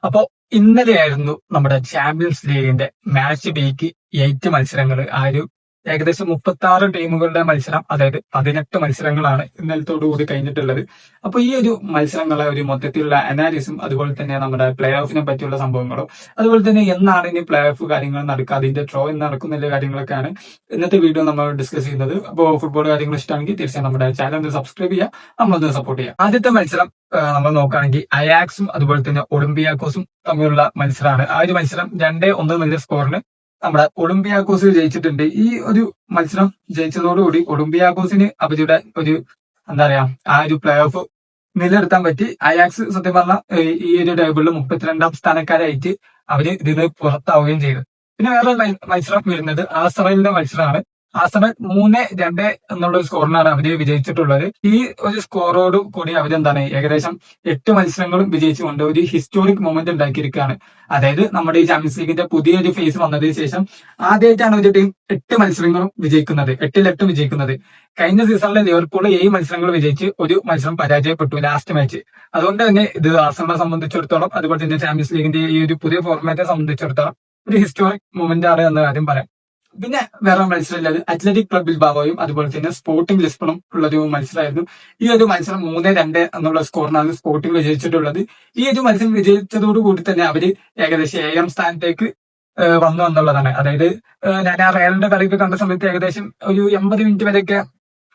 അപ്പോ ഇന്നലെയായിരുന്നു നമ്മുടെ ചാമ്പ്യൻസ് ലീഗിന്റെ മാച്ച് വീക്ക് 8 മത്സരങ്ങൾ. ഏകദേശം 36 ടീമുകളുടെ മത്സരം, അതായത് 18 മത്സരങ്ങളാണ് ഇന്നലത്തോടു കൂടി കഴിഞ്ഞിട്ടുള്ളത്. അപ്പൊ ഈ ഒരു മത്സരങ്ങളെ ഒരു മൊത്തത്തിലുള്ള അനാലിസും, അതുപോലെ തന്നെ നമ്മുടെ പ്ലേ ഓഫിനെ പറ്റിയുള്ള സംഭവങ്ങളും, അതുപോലെ തന്നെ എന്നാണ് ഇനി പ്ലേ ഓഫ് കാര്യങ്ങൾ നടക്കുക, അതിന്റെ ഡ്രോ എന്ന് നടക്കുന്നില്ല കാര്യങ്ങളൊക്കെയാണ് ഇന്നത്തെ വീഡിയോ നമ്മൾ ഡിസ്കസ് ചെയ്യുന്നത്. അപ്പോൾ ഫുട്ബോൾ കാര്യങ്ങൾ ഇഷ്ടമാണെങ്കിൽ തീർച്ചയായും നമ്മുടെ ചാനൽ ഒന്ന് സബ്സ്ക്രൈബ് ചെയ്യുക, നമ്മളൊന്ന് സപ്പോർട്ട് ചെയ്യുക. ആദ്യത്തെ മത്സരം നമ്മൾ നോക്കുകയാണെങ്കിൽ അയാക്സും അതുപോലെ തന്നെ ഒളിമ്പിയാക്കോസും തമ്മിലുള്ള മത്സരമാണ്. ആ ഒരു മത്സരം 2-1 എന്നുള്ള സ്കോറിന് നമ്മുടെ ഒളിമ്പിയാക്കോസ് ജയിച്ചിട്ടുണ്ട്. ഈ ഒരു മത്സരം ജയിച്ചതോടുകൂടി ഒളിമ്പിയാക്കോസിന് അവരുടെ ഒരു എന്താ പറയാ ആ ഒരു പ്ലേ ഓഫ് നിലനിർത്താൻ പറ്റി. അയാക്സ് സത്യം പറഞ്ഞ ഈ ഒരു ടേബിളിൽ 32ാം സ്ഥാനക്കാരായിട്ട് അവര് ഇതിന് പുറത്താവുകയും ചെയ്തു. പിന്നെ വേറെ മത്സരം വരുന്നത് ആസ്ട്രേലിയയുടെ മത്സരമാണ്. ആസ്ട്രേലിയ 3-2 എന്നുള്ള ഒരു സ്കോറിനാണ് അവര് വിജയിച്ചിട്ടുള്ളത്. ഈ ഒരു സ്കോറോട് കൂടി അവരെന്താണ് ഏകദേശം 8 മത്സരങ്ങളും വിജയിച്ചുകൊണ്ട് ഒരു ഹിസ്റ്റോറിക് മൊമെന്റ് ഉണ്ടാക്കിയിരിക്കുകയാണ്. അതായത് നമ്മുടെ ഈ ചാമ്പ്യൻസ് ലീഗിന്റെ പുതിയൊരു ഫേസ് വന്നതിന് ശേഷം ആദ്യമായിട്ടാണ് ഒരു ടീം 8 മത്സരങ്ങളും വിജയിക്കുന്നത്, 8-8 വിജയിക്കുന്നത്. കഴിഞ്ഞ സീസണിലെ ലിവർപൂൾ 7 മത്സരങ്ങൾ വിജയിച്ച് ഒരു മത്സരം പരാജയപ്പെട്ടു ലാസ്റ്റ് മാച്ച്. അതുകൊണ്ട് തന്നെ ഇത് ആർസണലിനെ സംബന്ധിച്ചിടത്തോളം, അതുപോലെ തന്നെ ചാമ്പ്യൻസ് ലീഗിന്റെ ഈ ഒരു പുതിയ ഫോർമാറ്റിനെ സംബന്ധിച്ചിടത്തോളം ഒരു ഹിസ്റ്റോറിക് മൊമെന്റ് ആണ് എന്ന കാര്യം പറയാം. പിന്നെ വേറെ മത്സരമില്ലത് അത്ലറ്റിക് ക്ലബ് ബിൽബാവോയും അതുപോലെ തന്നെ സ്പോർട്ടിംഗ് ലിസ്ബണും ഉള്ളൊരു മത്സരമായിരുന്നു. ഈ ഒരു മത്സരം 3-2 എന്നുള്ള സ്കോറിനാണ് സ്പോർട്ടിംഗ് വിജയിച്ചിട്ടുള്ളത്. ഈ ഒരു മത്സരം വിജയിച്ചതോടുകൂടി തന്നെ അവര് ഏകദേശം 7ാം സ്ഥാനത്തേക്ക് വന്നു എന്നുള്ളതാണ്. അതായത് ഞാൻ ആ റയലിന്റെ കളിയൊക്കെ കണ്ട സമയത്ത് ഏകദേശം ഒരു 80 മിനിറ്റ് വരെയൊക്കെ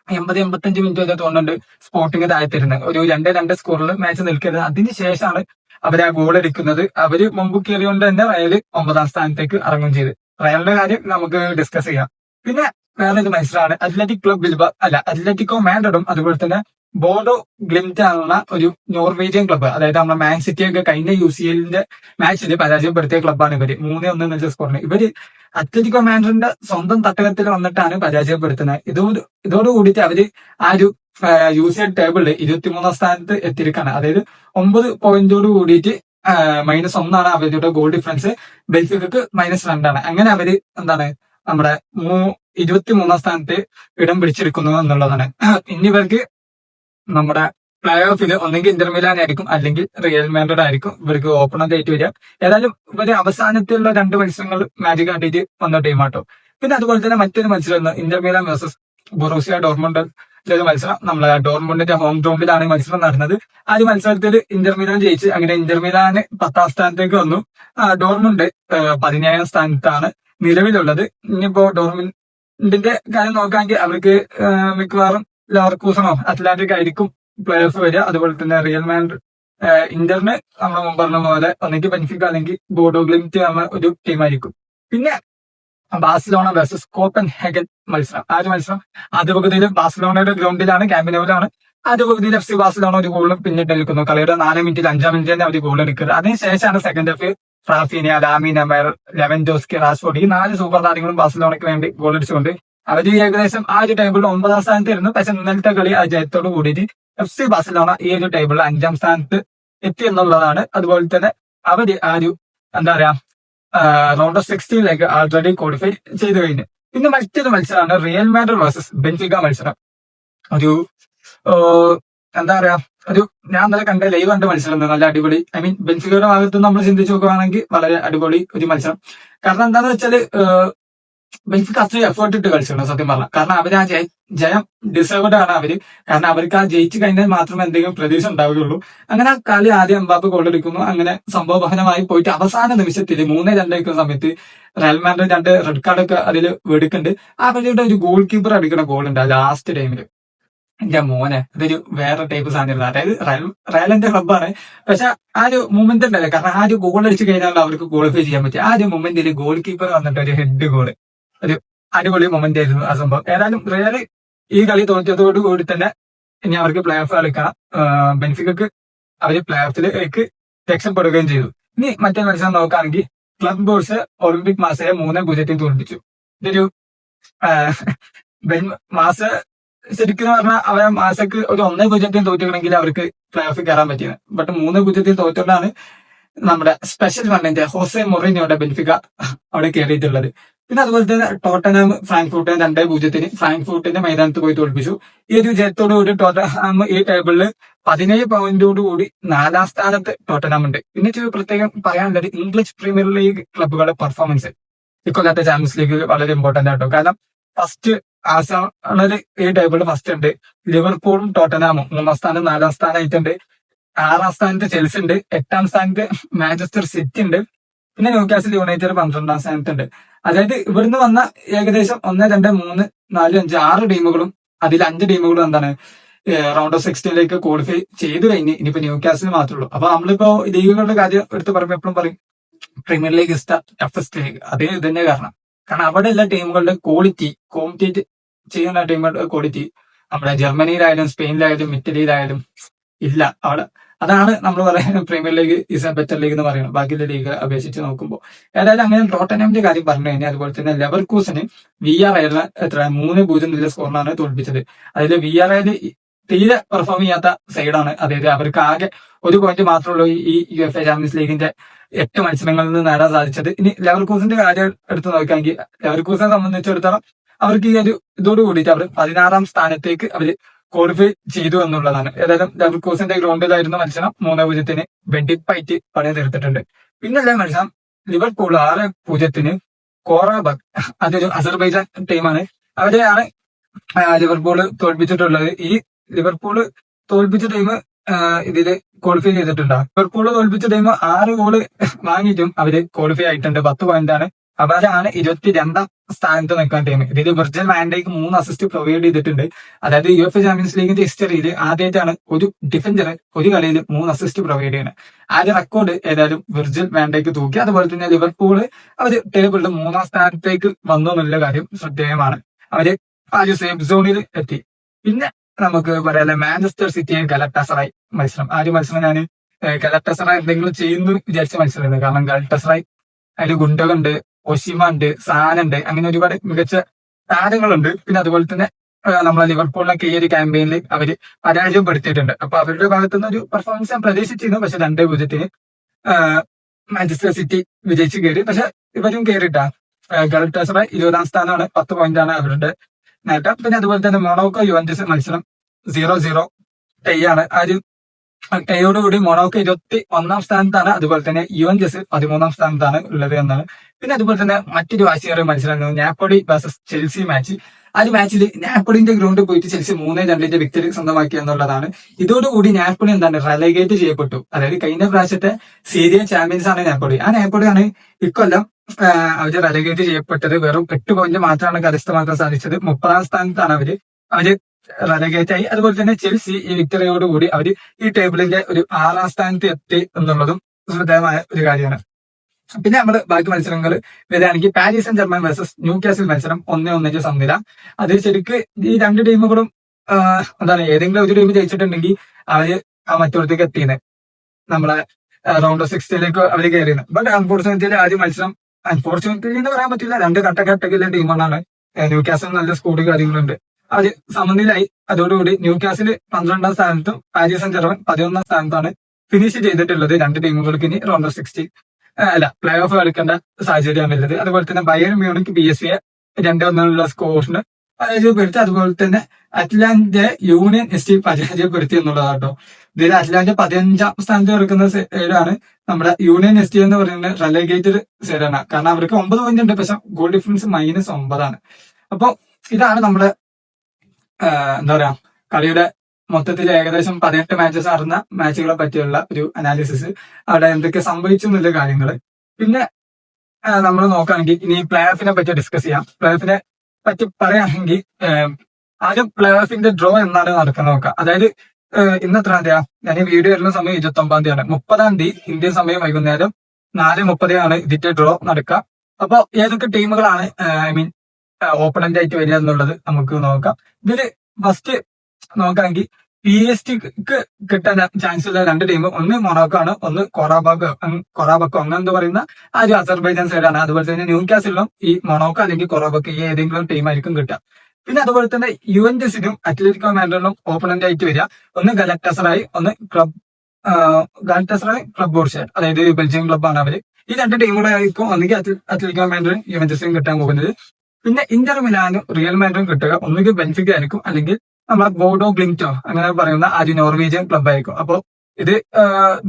80-85 മിനിറ്റ് വരെ തോന്നുന്നുണ്ട് സ്പോർട്ടിംഗ് താഴ്ത്തിരുന്നത്. ഒരു 2-2 സ്കോറിൽ മാച്ച് നിൽക്കരുത്. അതിനുശേഷമാണ് അവർ ആ ഗോൾ അടിക്കുന്നത്. അവര് മുമ്പ് കയറിയോണ്ട് തന്നെ റയല് 9ാം സ്ഥാനത്തേക്ക് ഇറങ്ങും ചെയ്ത്. റയലിന്റെ കാര്യം നമുക്ക് ഡിസ്കസ് ചെയ്യാം. പിന്നെ വേറൊരു മത്സരമാണ് അത്ലറ്റിക്കോ മാഡ്രിഡും അതുപോലെ തന്നെ ബോഡോ ഗ്ലിംറ്റ് ആകുന്ന ഒരു നോർവേജിയൻ ക്ലബ്ബ്. അതായത് നമ്മുടെ മാൻ സിറ്റി ഒക്കെ കഴിഞ്ഞ UCL-ന്റെ മാച്ചിൽ പരാജയപ്പെടുത്തിയ ക്ലബ്ബാണ് ഇവര്. 3-1 എന്ന സ്കോറിന് ഇവര് അത്ലറ്റിക്കോ മാഡ്രിഡിന്റെ സ്വന്തം തട്ടകത്തിൽ വന്നിട്ടാണ് പരാജയപ്പെടുത്തുന്നത്. ഇതോടുകൂടിയിട്ട് അവര് ആ ഒരു UCL ടേബിളിൽ 23ാം സ്ഥാനത്ത് എത്തിയിരിക്കുകയാണ്. അതായത് 9 പോയിന്റോട് കൂടിയിട്ട് -1 അവരുടെ ഗോൾ ഡിഫറൻസ്. ബെൽജിയക്ക് -2. അങ്ങനെ അവര് എന്താണ് നമ്മുടെ 23ാം സ്ഥാനത്ത് ഇടം പിടിച്ചെടുക്കുന്നു എന്നുള്ളതാണ്. ഇനി ഇവർക്ക് നമ്മുടെ പ്ലേ ഓഫിൽ ഒന്നെങ്കിൽ ഇന്റർ മിലാൻ ആയിരിക്കും, അല്ലെങ്കിൽ റിയൽ മാഡ്രിഡ് ആയിരിക്കും ഇവർക്ക് ഓപ്പണന്റ് ആയിട്ട് വരിക. ഏതായാലും ഇവര് അവസാനത്തിലുള്ള 2 മത്സരങ്ങൾ മാജിക് കാട്ടിയിട്ട് വന്ന ടീമാട്ടോ. പിന്നെ അതുപോലെ തന്നെ മറ്റൊരു മത്സരം Inter Milan versus Borussia Dortmund ഒരു മത്സരം. നമ്മളെ ഡോർട്ട്മുണ്ടിന്റെ ഹോം ഗ്രൗണ്ടിലാണ് ഈ മത്സരം നടന്നത്. ആ ഒരു മത്സരത്തിൽ ഇന്റർ മിലാൻ ജയിച്ച് അങ്ങനെ ഇന്റർ മിലാന് 10ാം സ്ഥാനത്തേക്ക് വന്നു. ഡോർട്ട്മുണ്ട് 17ാം സ്ഥാനത്താണ് നിലവിലുള്ളത്. ഇനിയിപ്പോ ഡോർട്ട്മുണ്ടിന്റെ കാര്യം നോക്കുകയാണെങ്കിൽ അവർക്ക് മിക്കവാറും ലെവർകൂസനോ അറ്റ്ലാന്റിക് ആയിരിക്കും പ്ലേ ഓഫ് വരിക. അതുപോലെ തന്നെ റിയൽ മാഡ്രിഡ്, ഇന്ററിന് നമ്മൾ മുമ്പ് പറഞ്ഞ പോലെ ഒന്നെങ്കിൽ ബെൻഫിക്ക അല്ലെങ്കിൽ ബോഡോ ഗ്ലിംറ്റ് എന്ന ഒരു ടീമായിരിക്കും. പിന്നെ ബാഴ്സലോണ വേഴ്സസ് കോപ്പൻഹേഗൻ മത്സരം. ആ ഒരു മത്സരം ആദ്യ പകുതിയിൽ ബാഴ്സലോണയുടെ ഗ്രൗണ്ടിലാണ്, ക്യാമ്പിനോവിലാണ്. ആദ്യ പകുതിയിൽ FC ബാഴ്സലോണ ഒരു ഗോളും പിന്നിട്ട് നിൽക്കുന്നു. കളിയുടെ 4 മിനിറ്റിൽ 5ാം മിനിറ്റിൽ തന്നെ അവർ ഗോൾ എടുക്കുന്നത്. അതിനുശേഷമാണ് second half Raphinha, Lamine Yamal, Lewandowski, Rashford ഈ 4 സൂപ്പർ താരങ്ങളും ബാഴ്സലോണയ്ക്ക് വേണ്ടി ഗോൾ അടിച്ചുകൊണ്ട് അവര് ഏകദേശം ആ ഒരു ടേബിളിൽ 9ാം സ്ഥാനത്തായിരുന്നു. പക്ഷെ ഇന്നലത്തെ കളി ആ ജയത്തോട് കൂടിയിട്ട് FC ബാഴ്സലോണ ഈ ഒരു ടേബിളിൽ 5ാം സ്ഥാനത്ത് എത്തി എന്നുള്ളതാണ്. അതുപോലെ തന്നെ അവര് ആ ഒരു എന്താ പറയാ റൗണ്ട് ഓഫ് 16ലേക്ക് ആൾറെഡി ക്വാളിഫൈ ചെയ്തു കഴിഞ്ഞു. പിന്നെ മറ്റൊരു മത്സരമാണ് റിയൽ മാഡ്രിഡ് വേഴ്സസ് ബെൻഫിക്ക മത്സരം. ഒരു എന്താ പറയാ ഞാൻ ഇന്നലെ കണ്ട ലൈവ് കണ്ട മത്സരം നല്ല അടിപൊളി. ബെൻഫിക്കയുടെ ഭാഗത്ത് നമ്മൾ ചിന്തിച്ചു നോക്കുകയാണെങ്കിൽ വളരെ അടിപൊളി ഒരു മത്സരം. കാരണം എന്താണെന്ന് വെച്ചാല് ബെൻഫിക്ക അത്രയും എഫേർട്ട് ഇട്ട് കളിച്ചിട്ടുണ്ട് സത്യം പറഞ്ഞാൽ. കാരണം അവർ ആ ജയം ഡിസേർവ്ഡ് ആണ് അവര്. കാരണം അവർക്ക് ആ ജയിച്ചു കഴിഞ്ഞാൽ മാത്രമേ എന്തെങ്കിലും പ്രതീക്ഷ ഉണ്ടാവുകയുള്ളൂ. അങ്ങനെ ആ കളി ആദ്യം എംബാപ്പെ ഗോൾ അടിക്കുന്നു. അങ്ങനെ സംഭവബഹനമായി പോയിട്ട് അവസാന നിമിഷത്തിൽ 3-2 സമയത്ത് റയൽ മാഡ്രിഡ് 2 റെഡ് കാർഡൊക്കെ അതിൽ വെടുക്കുന്നുണ്ട്. ആ കളിയുടെ ഒരു ഗോൾ കീപ്പർ അടിക്കുന്ന ഗോൾ ഉണ്ട് ആ ലാസ്റ്റ് ടൈമിൽ. എന്റെ മോനെ അതൊരു വേറെ ടൈപ്പ് സാധനമാണ്. അതായത് റയലിന്റെ ക്ലബ്ബാണ്, പക്ഷെ ആ ഒരു മൂമെന്റ് ഉണ്ടല്ലോ. കാരണം ആ ഒരു ഗോൾ അടിച്ചു കഴിഞ്ഞാൽ അവർക്ക് ക്വാളിഫൈ ചെയ്യാൻ പറ്റും. ആ ഒരു മൊമെന്റിൽ ഗോൾ കീപ്പർ വന്നിട്ട് ഒരു ഹെഡ് ഗോള്, ഒരു അടിപൊളി മൊമെന്റ് ആയിരുന്നു ആ സംഭവം. ഏതായാലും റിയൽ ഈ കളി തോറ്റതോടു കൂടി തന്നെ ഇനി അവർക്ക് പ്ലേ ഓഫ് കളിക്കണം. ബെൻഫിക്കക്ക് അവര് പ്ലേ ഓഫിലേക്ക് രക്ഷപ്പെടുകയും ചെയ്തു. ഇനി മറ്റൊരു മത്സരം നോക്കുകയാണെങ്കിൽ ക്ലബ് ബോഴ്സ് ഒളിമ്പിക് മാസയെ 3-0 തോൽപ്പിച്ചു. ഇതൊരു മാസ ശരിക്കും പറഞ്ഞാൽ അവരെ മാസക്ക് ഒരു 1-0 തോറ്റിക്കണമെങ്കിൽ അവർക്ക് പ്ലേ ഓഫിൽ കയറാൻ പറ്റിയത്. ബട്ട് 3-0 തോറ്റോണ്ടാണ് നമ്മുടെ സ്പെഷ്യൽ വണ്ണിന്റെ ഹോസെ മൊറീനിയോയുടെ ബെൻഫിക്ക അവിടെ കയറിയിട്ടുള്ളത്. പിന്നെ അതുപോലെ തന്നെ ടോട്ടനാം ഫ്രാങ്ക്ഫൂർട്ടിനെ 2-0 ഫ്രാങ്ക്ഫൂർട്ടിന്റെ മൈതാനത്ത് പോയി തോൽപ്പിച്ചു. ഈ ഒരു ജയത്തോടുകൂടി ടോട്ടനാം ഈ ടേബിളിൽ 17 പോയിന്റോടുകൂടി 4ാം സ്ഥാനത്ത് ടോട്ടനാം ഉണ്ട്. പിന്നെ ഒരു പ്രത്യേകം പറയാനുള്ളത് ഇംഗ്ലീഷ് പ്രീമിയർ ലീഗ് ക്ലബ്ബുകളുടെ പെർഫോമൻസ് ഇക്കൊല്ലത്തെ ചാമ്പ്യൻസ് ലീഗിൽ വളരെ ഇമ്പോർട്ടന്റ് ആട്ടോ. കാരണം ഫസ്റ്റ് ആഴ്സണൽ ഈ ടേബിളിൽ ഫസ്റ്റ് ഉണ്ട്, ലിവർപൂളും ടോട്ടനാമും 3ാം സ്ഥാനം 4ാം സ്ഥാനമായിട്ടുണ്ട്, 6ാം സ്ഥാനത്ത് ചെൽസി ഉണ്ട്, 8ാം സ്ഥാനത്ത് മാഞ്ചസ്റ്റർ സിറ്റി ഉണ്ട്, പിന്നെ ന്യൂകാസിൽ യുണൈറ്റഡ് 12ാം സ്ഥാനത്തുണ്ട്. അതായത് ഇവിടുന്ന് വന്ന ഏകദേശം 1, 2, 3, 4, 5, 6 ടീമുകളും അതിൽ 5 ടീമുകളും എന്താണ് റൗണ്ട് ഓഫ് 16ലേക്ക് ക്വാളിഫൈ ചെയ്ത് കഴിഞ്ഞ് ഇനിയിപ്പോ ന്യൂകാസിൽ മാത്രമേ ഉള്ളൂ. അപ്പൊ നമ്മളിപ്പോ ലീഗുകളുടെ കാര്യം എടുത്ത് പറയുമ്പോൾ എപ്പോഴും പറയും premier league is the toughest league. അതേ ഇത് തന്നെ കാരണം അവിടെ എല്ലാ ടീമുകളുടെ ക്വാളിറ്റി കോമ്പറ്റേറ്റ് ചെയ്യുന്ന ടീമുകളുടെ ക്വാളിറ്റി നമ്മുടെ ജർമ്മനിയിലായാലും സ്പെയിനിലായാലും ഇറ്റലിയിലായാലും ഇല്ല അവിടെ. അതാണ് നമ്മൾ പറയുന്നത് premier league is A better league എന്ന് പറയുന്നത് ബാക്കിയുള്ള ലീഗ് അപേക്ഷിച്ച് നോക്കുമ്പോൾ. ഏതായാലും അങ്ങനെ ടോട്ടനാമിന്റെ കാര്യം പറഞ്ഞു കഴിഞ്ഞാൽ അതുപോലെ തന്നെ ലെവർകൂസന് VRL എത്ര 3-0 സ്കോറിനാണ് തോൽപ്പിച്ചത്. അതിൽ VRL തീരെ പെർഫോം ചെയ്യാത്ത സൈഡാണ്. അതായത് അവർക്ക് ആകെ 1 പോയിന്റ് മാത്രമുള്ളൂ ഈ UEFA ചാമ്പ്യൻസ് ലീഗിന്റെ 8 മത്സരങ്ങളിൽ നിന്ന് നേടാൻ സാധിച്ചത്. ഇനി ലെവർകൂസന്റെ കാര്യം എടുത്ത് നോക്കുകയാണെങ്കിൽ ലെവർകൂസനെ സംബന്ധിച്ചിടത്തോളം അവർക്ക് ഈ ഒരു ഇതോട് കൂടിയിട്ട് അവർ 16ാം സ്ഥാനത്തേക്ക് അവർ ക്വാളിഫൈ ചെയ്തു എന്നുള്ളതാണ്. ഏതായാലും ലെവർകൂസന്റെ ഗ്രൗണ്ടിലായിരുന്ന മത്സരം 3-0 വെണ്ടിപ്പായിട്ട് പണി തീർത്തിട്ടുണ്ട്. പിന്നല്ല മത്സരം ലിവർപൂൾ 6-0 കോറാബക്, അതൊരു അസർബൈജാൻ ടീമാണ്, അവരെയാണ് ലിവർപൂൾ തോൽപ്പിച്ചിട്ടുള്ളത്. ഈ ലിവർപൂള് തോൽപ്പിച്ച ടീം ഇതില് ക്വാളിഫൈ ചെയ്തിട്ടുണ്ടോ? ലിവർപൂള് തോൽപ്പിച്ച ടീം 6 ഗോള് വാങ്ങിയിട്ടും അവര് ക്വാളിഫൈ ആയിട്ടുണ്ട്. 10 പോയിന്റാണ്. അവരാണ് 22ാം സ്ഥാനത്ത് നിൽക്കുന്ന ടീം. ഇതിൽ Virgil van Dijk 3 assist provide ചെയ്തിട്ടുണ്ട്. അതായത് UEFA ചാമ്പ്യൻസ് ലീഗിന്റെ ഹിസ്റ്ററിയിൽ ആദ്യമായിട്ടാണ് ഒരു ഡിഫൻഡർ ഒരു കളിയിൽ 3 അസിസ്റ്റ് പ്രൊവൈഡ് ചെയ്യുന്നത്. ആ ഒരു റെക്കോർഡ് ഏതായാലും വിർജിൽ വാൻ ഡൈക്ക് തൂക്കി. അതുപോലെ തന്നെ ലിവർപൂള് അവര് ടേബിളിൽ 3ാം സ്ഥാനത്തേക്ക് വന്നു എന്നുള്ള കാര്യം ശ്രദ്ധേയമാണ്. അവര് ആ ഒരു സേഫ് സോണിൽ എത്തി. പിന്നെ നമുക്ക് പറയാല്ലേ മാഞ്ചസ്റ്റർ സിറ്റി ഗലറ്റാസറായി മത്സരം. ആ ഒരു മത്സരം ഞാൻ ഗലറ്റാസറായി എന്തെങ്കിലും ചെയ്യുന്നു വിചാരിച്ച മത്സരമായിരുന്നു. കാരണം ഗലറ്റാസറായി അതിൽ ഗുണ്ടകുണ്ട്, ഒഷിമ ഉണ്ട്, സാന ഉണ്ട്, അങ്ങനെ ഒരുപാട് മികച്ച താരങ്ങളുണ്ട്. പിന്നെ അതുപോലെ തന്നെ നമ്മളെ ലിവർപൂളിനൊക്കെ ഈ ഒരു ക്യാമ്പയിനിൽ അവര് പരാജയപ്പെടുത്തിയിട്ടുണ്ട്. അപ്പൊ അവരുടെ ഭാഗത്തുനിന്ന് ഒരു പെർഫോമൻസ് ഞാൻ പ്രതീക്ഷിച്ചിരുന്നു. പക്ഷെ 2-0 മാഞ്ചസ്റ്റർ സിറ്റി വിജയിച്ച് കയറി. പക്ഷെ ഇവരും കയറിയിട്ടാ. ഗലറ്റാസറായി 20ാം സ്ഥാനമാണ്, 10 പോയിന്റാണ് അവരുടെ നേട്ടം. പിന്നെ അതുപോലെ തന്നെ മൊണോക്കോ യുവന്റസ് മത്സരം 0-0 ടൈയാണ്. ആ ഒരു ടൈയോടുകൂടി മൊണോക്കോ 21ാം സ്ഥാനത്താണ്. അതുപോലെ തന്നെ യുവന്റസ് 13ാം സ്ഥാനത്താണ് ഉള്ളത് എന്നാണ്. പിന്നെ അതുപോലെ തന്നെ മറ്റൊരു വാശിയേറിയ മത്സരമാണ് നാപ്പോളി വേഴ്സസ് ചെൽസി മാച്ച്. ആ ഒരു മാച്ചിൽ നാപ്പോളിന്റെ ഗ്രൗണ്ടിൽ പോയിട്ട് ചെൽസി 3-2 വിക്ടറി സ്വന്തമാക്കി എന്നുള്ളതാണ്. ഇതോടുകൂടി നാപ്പോളി എന്താണ് റെലഗേറ്റ് ചെയ്യപ്പെട്ടു. അതായത് കഴിഞ്ഞ പ്രാവശ്യത്തെ സീരിയ ചാമ്പ്യൻസ് ആണ് നാപ്പോളി. ആ നാപ്പോളിയാണ് ഇക്കൊല്ലം അവര് റെലഗേറ്റ് ചെയ്യപ്പെട്ടത്. വെറും 8 പോയിന്റ് മാത്രമാണ് കരസ്ഥമാക്കാൻ സാധിച്ചത്. 30ാം സ്ഥാനത്താണ് അവര് റെലഗേറ്റ് ആയി. അതുപോലെ തന്നെ ചെൽസി ഈ വിക്ടറിയോടുകൂടി അവര് ഈ ടേബിളിന്റെ ഒരു 6ാം സ്ഥാനത്ത് എത്തി എന്നുള്ളതും ശ്രദ്ധേയമായ ഒരു കാര്യമാണ്. പിന്നെ നമ്മൾ ബാക്കി മത്സരങ്ങൾ വരികയാണെങ്കിൽ Paris Saint German versus Newcastle മത്സരം 1-1 സമനില. അത് ശരിക്ക് ഈ 2 ടീമുകളും എന്താണ് ഏതെങ്കിലും ഒരു ടീം ജയിച്ചിട്ടുണ്ടെങ്കിൽ അവര് ആ മറ്റൊരുത്തേക്ക് എത്തിയത് നമ്മളെ റൗണ്ട് ഓഫ് 16ലേക്ക് അവര് കയറിയത്. ബട്ട് അൺഫോർച്ചുനേറ്റ്ലി ആദ്യ മത്സരം അൺഫോർച്ചുനേറ്റ്ലി എന്ന് പറയാൻ പറ്റില്ല, 2 കട്ടക്കട്ടക്കുള്ള ടീമുകളാണ്. ന്യൂകാസിൽ നല്ല സ്കോഡ് കാര്യങ്ങളുണ്ട്. അത് സമനിലായി. അതോടുകൂടി ന്യൂകാസിൽ 12ാം സ്ഥാനത്തും പാരീസ് സെന്റ് ജർമ്മൻ 11ാം സ്ഥാനത്താണ് ഫിനിഷ് ചെയ്തിട്ടുള്ളത്. 2 ടീമുകൾക്ക് ഇനി റൗണ്ട് ഓഫ് 16 പ്ലേ ഓഫ് കളിക്കേണ്ട സാഹചര്യമാണ് ഉള്ളത്. അതുപോലെ തന്നെ ബയർ മ്യൂണിക് PSV 2-1 സ്കോറിന് പരാജയപ്പെടുത്തി. അതുപോലെ തന്നെ അറ്റ്ലാന്റ യൂണിയൻ ST പരാജയപ്പെടുത്തി എന്നുള്ളതാട്ടോ. ഇതിൽ അറ്റ്ലാന്റ 15ാം സ്ഥാനത്ത് കിടക്കുന്ന സൈഡാണ്. നമ്മുടെ യൂണിയൻ ST എന്ന് പറയുന്നത് റെലഗേറ്റഡ് സൈഡാണ്. കാരണം അവർക്ക് 9 പോയിന്റ് ഉണ്ട്, പക്ഷെ ഗോൾ ഡിഫറൻസ് -9 അപ്പൊ ഇതാണ് നമ്മുടെ എന്താ പറയാ കളിയുടെ മൊത്തത്തിൽ ഏകദേശം 18 മാച്ചസ് നടന്ന മാച്ചുകളെ പറ്റിയുള്ള ഒരു അനാലിസിസ്, അവിടെ എന്തൊക്കെ സംഭവിച്ചു എന്നുള്ള കാര്യങ്ങൾ. പിന്നെ നമ്മൾ നോക്കുകയാണെങ്കിൽ ഇനി പ്ലേ ഓഫിനെ പറ്റി ഡിസ്കസ് ചെയ്യാം. പ്ലേ ഓഫിനെ പറ്റി പറയുകയാണെങ്കിൽ ആദ്യം പ്ലേ ഓഫിന്റെ ഡ്രോ എന്നാണ് നടക്കുന്നത് നോക്കാം. അതായത് ഇന്നെത്രാം തീയതിയാ ഞാൻ ഈ വീഡിയോ വരുന്ന സമയം 29ാം തീയതിയാണ്. 30ാം തീയതി ഇന്ത്യൻ സമയം വൈകുന്നേരം 4:30 ഇതിന്റെ ഡ്രോ നടക്കുക. അപ്പൊ ഏതൊക്കെ ടീമുകളാണ് ഓപ്പണന്റ് ആയിട്ട് വരിക എന്നുള്ളത് നമുക്ക് നോക്കാം. ഇതില് ഫസ്റ്റ് നോക്കുകയാണെങ്കിൽ PSG കിട്ടാൻ ചാൻസ് ഉള്ള 2 ടീം, ഒന്ന് മൊണോക്കോ ആണ്, ഒന്ന് കൊറാബക്കോ അങ്ങനെ എന്താ പറയുന്ന ആ ഒരു അസർബൈജാൻ സൈഡാണ്. അതുപോലെ തന്നെ ന്യൂകാസിലും ഈ മൊണോക്കോ അല്ലെങ്കിൽ കൊറാബക്കോ ഈ ഏതെങ്കിലും ടീം ആയിരിക്കും കിട്ടുക. പിന്നെ അതുപോലെ തന്നെ യുവന്റസിനും അത്ലറ്റിക്കോ മാഡ്രിഡിനും ഓപ്പണന്റ് ആയിട്ട് വരിക ഒന്ന് ഗലറ്റാസറായി, ഒന്ന് ഗലറ്റാസറായി ക്ലബ് ബോർഷെ, അതായത് ബെൽജിയം ക്ലബ്ബാണ് അവര്. ഈ 2 ടീമുകളെ ആയിരിക്കും ഒന്നുകിൽ അത്ലറ്റിക്കോ മാഡ്രിഡും യുവന്റസിനും കിട്ടാൻ പോകുന്നത്. പിന്നെ ഇന്റർ മിലാനും റിയൽ മാഡ്രിഡും കിട്ടുക ഒന്നുകിൽ ബെൻഫിക്ക ആയിരിക്കും അല്ലെങ്കിൽ നമ്മളെ ബോഡോ ഗ്ലിംറ്റോ അങ്ങനെ പറയുന്ന ആ ഒരു നോർവീജിയൻ ക്ലബ് ആയിരിക്കും. അപ്പോൾ ഇത്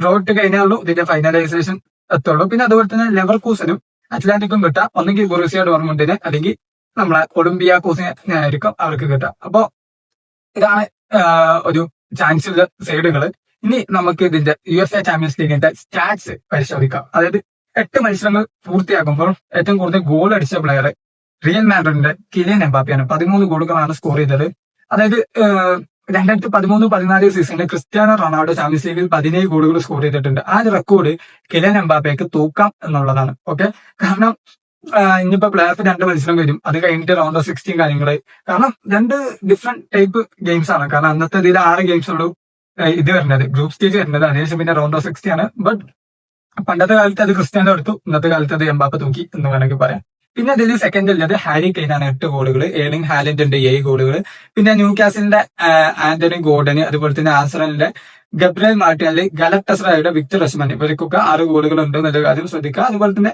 ഡ്രോ ഇട്ട് കഴിഞ്ഞാലുള്ളൂ ഇതിന്റെ ഫൈനലൈസേഷൻ എത്തുള്ളൂ. പിന്നെ അതുപോലെ തന്നെ ലെവർകൂസനും അറ്റ്ലാന്റിക്കും കിട്ടാം. ഒന്നെങ്കിൽ ബൊറൂസിയ ഡോർമുണ്ടിന് അല്ലെങ്കിൽ നമ്മളെ ഒളിമ്പിയാക്കോസിനെ ആയിരിക്കും അവർക്ക് കിട്ടുക. അപ്പോ ഇതാണ് ഒരു ചാൻസുള്ള സൈഡുകൾ. ഇനി നമുക്ക് ഇതിന്റെ UEFA ചാമ്പ്യൻസ് ലീഗിന്റെ സ്റ്റാറ്റ്സ് പരിശോധിക്കാം. അതായത് 8 മത്സരങ്ങൾ പൂർത്തിയാക്കുമ്പോൾ ഏറ്റവും കൂടുതൽ ഗോൾ അടിച്ച പ്ലെയർ റിയൽ മാഡ്രിഡിന്റെ കിലിയൻ എംബാപ്പയാണ്. 13 ഗോളുകളാണ് സ്കോർ ചെയ്തത്. അതായത് 2013-14 സീസണിൽ ക്രിസ്ത്യാനോ റൊണാൾഡോ ചാമ്പ്യൻസ് ലീഗിൽ 17 ഗോളുകൾ സ്കോർ ചെയ്തിട്ടുണ്ട്. ആ ഒരു റെക്കോർഡ് കിലിയൻ എംബാപ്പയ്ക്ക് തൂക്കാം എന്നുള്ളതാണ്. ഓക്കെ, കാരണം ഇനിയിപ്പോ പ്ലേ ഓഫ് 2 മത്സരം വരും. അത് കഴിഞ്ഞിട്ട് റൗണ്ട് ഓഫ് 16 കാര്യങ്ങള്. കാരണം 2 ഡിഫറെന്റ് ടൈപ്പ് ഗെയിംസ് ആണ്. കാരണം അന്നത്തെ ഇതിൽ 6 ഗെയിംസ് ഉള്ളൂ ഇത് വരുന്നത്, ഗ്രൂപ്പ് സ്റ്റേജ് വരുന്നത്. അതിനുശേഷം പിന്നെ റൗണ്ട് ഓഫ് 16 ആണ്. ബട്ട് പണ്ടത്തെ കാലത്ത് അത് ക്രിസ്ത്യാനോ എടുത്തു, ഇന്നത്തെ കാലത്ത് അത് എംബാപ്പ തൂക്കി എന്ന് വേണമെങ്കിൽ പറയാം. പിന്നെ അതിൽ സെക്കൻഡ് ഉള്ളത് ഹാരി കെയ്നാണ് 8 ഗോളുകൾ. ഏർലിംഗ് ഹാലൻഡ് ഉണ്ട് 7 ഗോളുകൾ. പിന്നെ ന്യൂ കാസിലിന്റെ ആന്റണി ഗോർഡന്, അതുപോലെ തന്നെ ആർസണലിന്റെ ഗബ്രിയൽ മാർട്ടിനലി, ഗലക്ടസറായുടെ വിക്ടർ ഒസ്മാൻ, ഇവർക്കൊക്കെ 6 ഗോളുകൾ ഉണ്ട് എന്നുള്ള കാര്യം ശ്രദ്ധിക്കുക. അതുപോലെ തന്നെ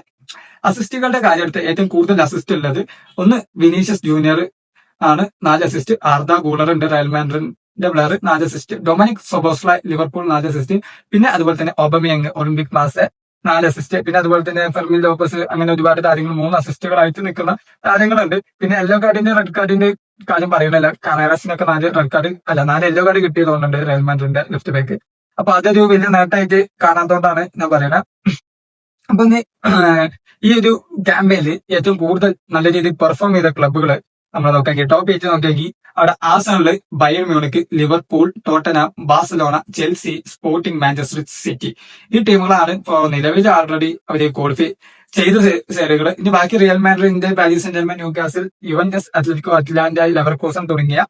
അസിസ്റ്റുകളുടെ കാര്യമെടുത്ത് ഏറ്റവും കൂടുതൽ അസിസ്റ്റ് ഉള്ളത് ഒന്ന് വിനീഷ്യസ് ജൂനിയർ ആണ്, 4 അസിസ്റ്റ്. ആർദ ഗൂളർ ഉണ്ട് റയൽ മാഡ്രിഡിന്റെ player, 4 assist. Dominik Szoboszlai Liverpool 4 assist. പിന്നെ അതുപോലെ തന്നെ ഒബമിയങ് ഒളിമ്പിക് മാസ് 4 അസിസ്റ്റ്. പിന്നെ അതുപോലെ തന്നെ ഫെർമിൻ ലോപ്പസ്, അങ്ങനെ ഒരുപാട് താരങ്ങൾ 3 അസിസ്റ്റുകളായിട്ട് നിൽക്കുന്ന താരങ്ങളുണ്ട്. പിന്നെ യെല്ലോ കാർഡിന്റെ റെഡ് കാർഡിന്റെ കാര്യം പറയുന്നില്ല. കറേറസിനൊക്കെ 4 റെഡ് കാർഡ് അല്ല 4 യെല്ലോ കാർഡ് കിട്ടിയതുകൊണ്ടുണ്ട് റയൽ മാഡ്രിഡിന്റെ ലെഫ്റ്റ് ബാക്ക്. അപ്പൊ അതൊരു വലിയ നേട്ടമായിട്ട് കാണാത്തതുകൊണ്ടാണ് ഞാൻ പറയുന്നത്. അപ്പൊ ഈ ഒരു ക്യാമ്പയില് ഏറ്റവും കൂടുതൽ നല്ല രീതിയിൽ പെർഫോം ചെയ്ത ക്ലബ്ബുകൾ നമ്മൾ നോക്കിയാൽ ടോപ്പ് 8 നോക്കിയാൽ അവിടെ Arsenal, Bayern Munich, Liverpool, Tottenham, Barcelona, Chelsea, sporting, Manchester city. ഈ ടീമുകളാണ് ഇപ്പോൾ നിലവിൽ ആൾറെഡി അവര് ക്വാളിഫൈ ചെയ്ത സൈഡുകൾ. ഇനി ബാക്കി റിയൽ മാഡ്രിഡിന്റെ, Paris Saint Germain, Newcastle, Juventus, Atletico, Atalanta, Leverkusen തുടങ്ങിയ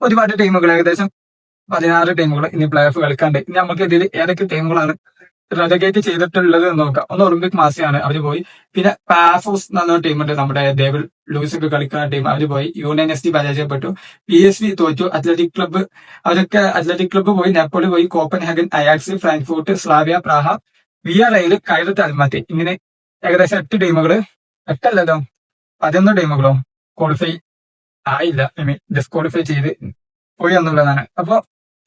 ഒരുപാട് ടീമുകൾ, ഏകദേശം 16 ടീമുകൾ ഇനി പ്ലേ ഓഫ് കളിക്കാണ്ട്. ഇനി നമുക്ക് ഇതിൽ ഏതൊക്കെ ടീമുകളാണ് റെലഗേറ്റ് ചെയ്തിട്ടുള്ളത് എന്ന് നോക്കാം. ഒന്ന് ഒളിമ്പിക് മാസിയാണ്, അവര് പോയി. പിന്നെ പാഫോസ് എന്ന ടീമുണ്ട്, നമ്മുടെ ഡേവിഡ് ലൂയിസ് ഒക്കെ കളിക്കുന്ന ടീം, അവര് പോയി. യൂണിയൻ എസ് ടി പരാജയപ്പെട്ടു. PSV തോറ്റു. അത്ലറ്റിക് ക്ലബ്ബ് പോയി. നെപ്പോളി പോയി. Copenhagen, Ajax, Frankfurt, Slavia Praha, വിയറയിൽ, കൈറത്ത് അൽമാറ്റി. ഇങ്ങനെ ഏകദേശം 8 ടീമുകള്, 8 അല്ലല്ലോ 11 ടീമുകളോ ക്വാളിഫൈ ആയില്ല, ഡിസ്ക്വാളിഫൈ ചെയ്ത് പോയി എന്നുള്ളതാണ്. അപ്പൊ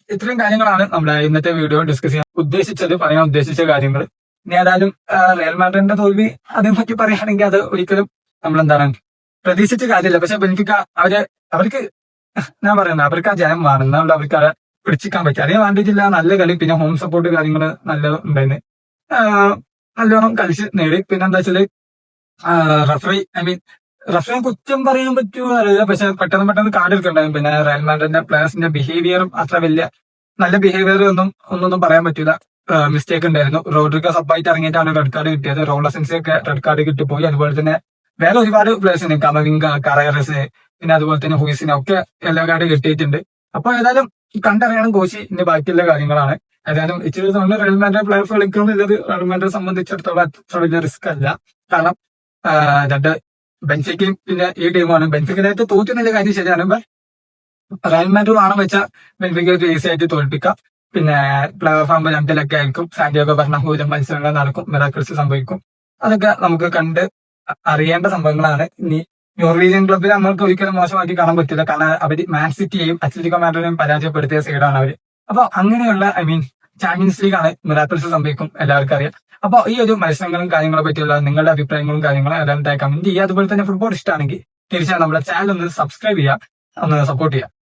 ഇത്രയും കാര്യങ്ങളാണ് നമ്മുടെ ഇന്നത്തെ വീഡിയോ ഡിസ്കസ് ചെയ്യാൻ പറയാൻ ഉദ്ദേശിച്ച കാര്യങ്ങൾ. ഇനി ഏതായാലും റിയൽ മാഡ്രിഡിന്റെ തോൽവി അതിനെപ്പറ്റി പറയുകയാണെങ്കിൽ അത് ഒരിക്കലും നമ്മളെന്താണ് പ്രതീക്ഷിച്ച കാര്യമില്ല. പക്ഷെ ബെൻഫിക്ക അവർക്ക് ഞാൻ പറയുന്നത് അവർക്ക് ആ ജയം വേണം, അവർക്ക് അത് പിടിച്ചിക്കാൻ പറ്റും. അതേ വേണ്ടിയിട്ടില്ല, നല്ല കളി. പിന്നെ ഹോം സപ്പോർട്ട് കാര്യങ്ങൾ നല്ല ഉണ്ടായിരുന്നു, നല്ലോണം കളിച്ച് നേടി. പിന്നെ എന്താ വെച്ചാല് റഫറിനെ കുറ്റം പറയാൻ പറ്റുമോ അറിയില്ല, പക്ഷെ പെട്ടെന്ന് കാർഡ് എടുക്കണ്ടായിരുന്നു. പിന്നെ റയൽ മാഡ്രിഡിന്റെ പ്ലേയേഴ്സിന്റെ ബിഹേവിയറും അത്ര വലിയ നല്ല ബിഹേവിയർ ഒന്നും പറയാൻ പറ്റില്ല. മിസ്റ്റേക്ക് ഉണ്ടായിരുന്നു. റോഡ്രിഗോ സബ്ബായിട്ട് ഇറങ്ങിയിട്ടാണ് റെഡ് കാർഡ് കിട്ടിയത്. റോളസൻസി ഒക്കെ റെഡ് കാർഡ് കിട്ടിപ്പോയി. അതുപോലെ തന്നെ വേറെ ഒരുപാട് പ്ലേയേഴ്സിന് കമവിംഗ, കറേറസ്, പിന്നെ അതുപോലെ തന്നെ ഹുയിസിനെ ഒക്കെ യെല്ലോ കാർഡ് കിട്ടിയിട്ടുണ്ട്. അപ്പൊ ഏതായാലും കണ്ടറിയണം കോച്ച് ഇനി ബാക്കിയുള്ള കാര്യങ്ങളാണ്. ഏതായാലും ഇച്ചിരി സമയം റയൽ മാഡ്രിഡ് പ്ലെയർ കളിക്കണമെന്നുള്ളത് റയൽ മാഡ്രിഡ് സംബന്ധിച്ചിടത്തോളം അത്ര വലിയ റിസ്ക് അല്ല. കാരണം രണ്ട് ബെൻഫിക്കയും പിന്നെ ഈ ടീമാണ്. ബെൻഫിക്കിനായിട്ട് തോറ്റുന്നില്ല കാര്യം ശരിയാണ്. റയൽ മാഡ്രിഡ് ആണ് വെച്ചാൽ ബെൻഫിക്കയ്ക്ക് ഈസി ആയിട്ട് തോൽപ്പിക്കാം. പിന്നെ പ്ലേ ഓഫ് ആകുമ്പോൾ 2 ആയിരിക്കും. സാന്റിയാഗോ ബെർണബൂവിലും മത്സരങ്ങൾ നടക്കും, മിറാക്കിൾസ് സംഭവിക്കും. അതൊക്കെ നമുക്ക് കണ്ട് അറിയേണ്ട സംഭവങ്ങളാണ്. ഇനി നോർവീജിയൻ ക്ലബ്ബിൽ നമ്മൾക്ക് ഒരിക്കലും മോശമാക്കി കാണാൻ പറ്റില്ല. കാരണം അവര് മാൻ സിറ്റിയെയും അത്ലറ്റിക്കോ മാഡ്രിഡിനെയും പരാജയപ്പെടുത്തിയ സൈഡാണ് അവര്. അപ്പൊ അങ്ങനെയുള്ള ചാമ്പ്യൻസ് ലീഗ് ആണ്, മിറാക്കിൾസ് സംഭവിക്കും, എല്ലാവർക്കും അറിയാം. അപ്പൊ ഈ ഒരു മത്സരങ്ങളും കാര്യങ്ങളെ പറ്റിയുള്ള നിങ്ങളുടെ അഭിപ്രായങ്ങളും കാര്യങ്ങളും എല്ലാം കമന്റ് ചെയ്യുക. അതുപോലെ തന്നെ ഫുട്ബോൾ ഇഷ്ടമാണെങ്കിൽ തീർച്ചയായും നമ്മുടെ ചാനൽ ഒന്ന് സബ്സ്ക്രൈബ് ചെയ്യുക, ഒന്ന് സപ്പോർട്ട് ചെയ്യുക.